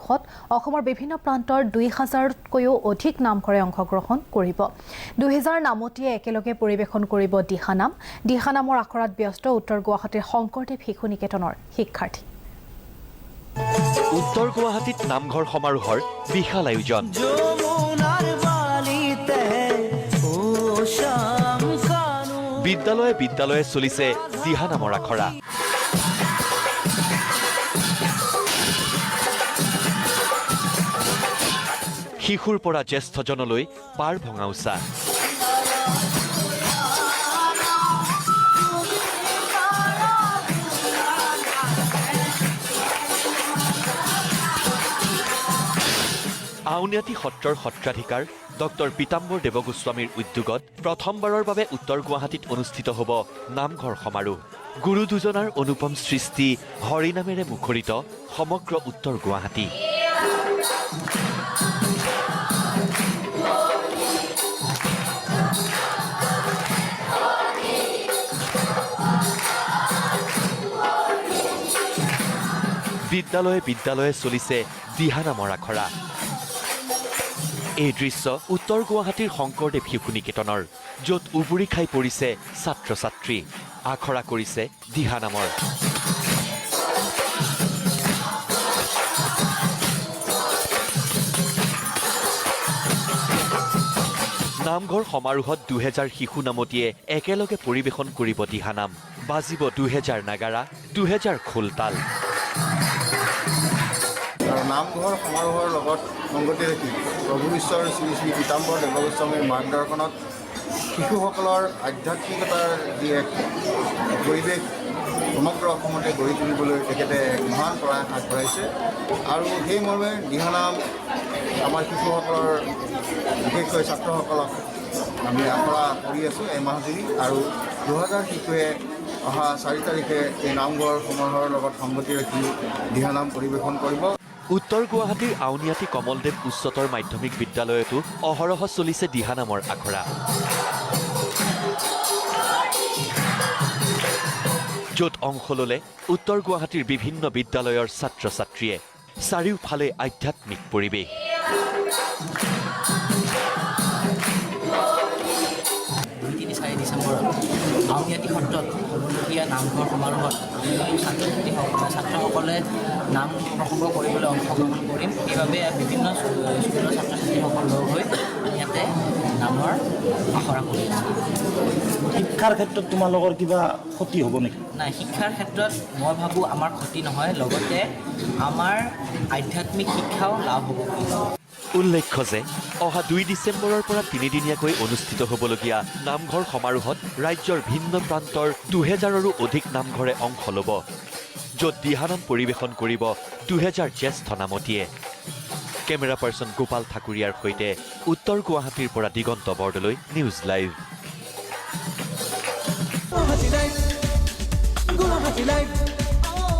সমাৰোহত অসমৰ বিভিন্ন প্ৰান্তৰ ২০০০তকৈও অধিক নামঘৰে অংশগ্ৰহণ কৰিব ২০০০ নামতীয়ে একেলগে পৰিৱেশন কৰিব দিহানাম দিহানামৰ আখৰাত ব্যস্ত উত্তৰ গুৱাহাটীৰ শংকৰদেৱ শিশু নিকেতনৰ শিক্ষাৰ্থী উত্তৰ গুৱাহাটীত নামঘৰ সমাৰোহৰ বিশাল আয়োজন বিদ্যালয়ে বিদ্যালয়ে চলিছে দিহানামৰ আখৰা শিশুৰ পৰা জ্যেষ্ঠজনলৈ পাৰ ভঙা উচা আউনীআটী সত্ৰৰ সত্ৰাধিকাৰ ডক্টৰ পীতাম্বৰ দেৱগোস্বামীৰ উদ্যোগত প্ৰথমবাৰৰ বাবে উত্তৰ গুৱাহাটীত অনুষ্ঠিত হ'ব নামঘৰ সমাৰোহ গুৰু দুজনাৰ অনুপম সৃষ্টি হৰিনামেৰে মুখৰিত সমগ্ৰ উত্তৰ গুৱাহাটী বিদ্যালয়ে বিদ্যালয়ে চলিছে দিহানামৰ আখৰা এই দৃশ্য উত্তৰ গুৱাহাটীৰ শংকৰদেৱ শিশু নিকেতনৰ য'ত উবুৰি খাই পৰিছে ছাত্ৰ ছাত্ৰী আখৰা কৰিছে দিহানামৰ নামঘৰ সমাৰোহত ২০০০ শিশু নামতীয়ে একেলগে পৰিৱেশন কৰিব দিহানাম বাজিব ২০০০ নাগাৰা ২০০০ খোলতাল আৰু নামঘৰ সমাৰোহৰ লগত সংগতি ৰাখি প্ৰভু ঈশ্বৰ শ্ৰী শ্ৰী পীতাম্বৰ দেৱগোস্বামীৰ মাৰ্গদৰ্শনত শিশুসকলৰ আধ্যাত্মিকতাৰ যি এক পৰিৱেশ সমগ্ৰ অসমতে গঢ়ি তুলিবলৈ তেখেতে এক মহান প্ৰয়াস আগবঢ়াইছে আৰু সেই মৰ্মে দিহানাম আমাৰ শিশুসকলৰ বিশেষকৈ ছাত্ৰসকলক আমি আখৰা কৰি আছোঁ এমাহজুৰি আৰু ২০০০ শিশুৱে অহা ৪ তাৰিখে এই নামঘৰ সমাৰোহৰ লগত সংগতি ৰাখি দিহানাম পৰিৱেশন কৰিব উত্তৰ গুৱাহাটীৰ আউনীআটী কমলদেৱ উচ্চতৰ মাধ্যমিক বিদ্যালয়তো অহৰহ চলিছে দিহানামৰ আখৰা য'ত অংশ ল'লে উত্তৰ গুৱাহাটীৰ বিভিন্ন বিদ্যালয়ৰ ছাত্ৰ ছাত্ৰীয়ে চাৰিওফালে আধ্যাত্মিক পৰিৱেশ আউনীআটী সত্ৰত হ'বলগীয়া নামঘৰ সমাৰোহত ছাত্ৰসকলে নাম প্ৰসংগ কৰিবলৈ অংশগ্ৰহণ কৰিম সেইবাবে বিভিন্ন স্কুলৰ ছাত্ৰ ছাত্ৰীসকল লগ হৈ ইয়াতে নামৰ আখৰা কৰি আছোঁ শিক্ষাৰ ক্ষেত্ৰত তোমালোকৰ কিবা ক্ষতি হ'ব নেকি নাই শিক্ষাৰ ক্ষেত্ৰত মই ভাবোঁ আমাৰ ক্ষতি নহয় লগতে আমাৰ আধ্যাত্মিক শিক্ষাও লাভ হ'ব উল্লেখ্য যে অহা ২ ডিচেম্বৰৰ পৰা ৩দিনীয়াকৈ অনুষ্ঠিত হ'বলগীয়া নামঘৰ সমাৰোহত ৰাজ্যৰ ভিন্ন প্ৰান্তৰ ২০০০ৰো অধিক নামঘৰে অংশ ল'ব য'ত দিহানাম পৰিৱেশন কৰিব ২০০০ জ্যেষ্ঠ নামতীয়ে কেমেৰা পাৰ্চন গোপাল ঠাকুৰীয়াৰ সৈতে উত্তৰ গুৱাহাটীৰ পৰা দিগন্ত বৰদলৈ নিউজ লাইভ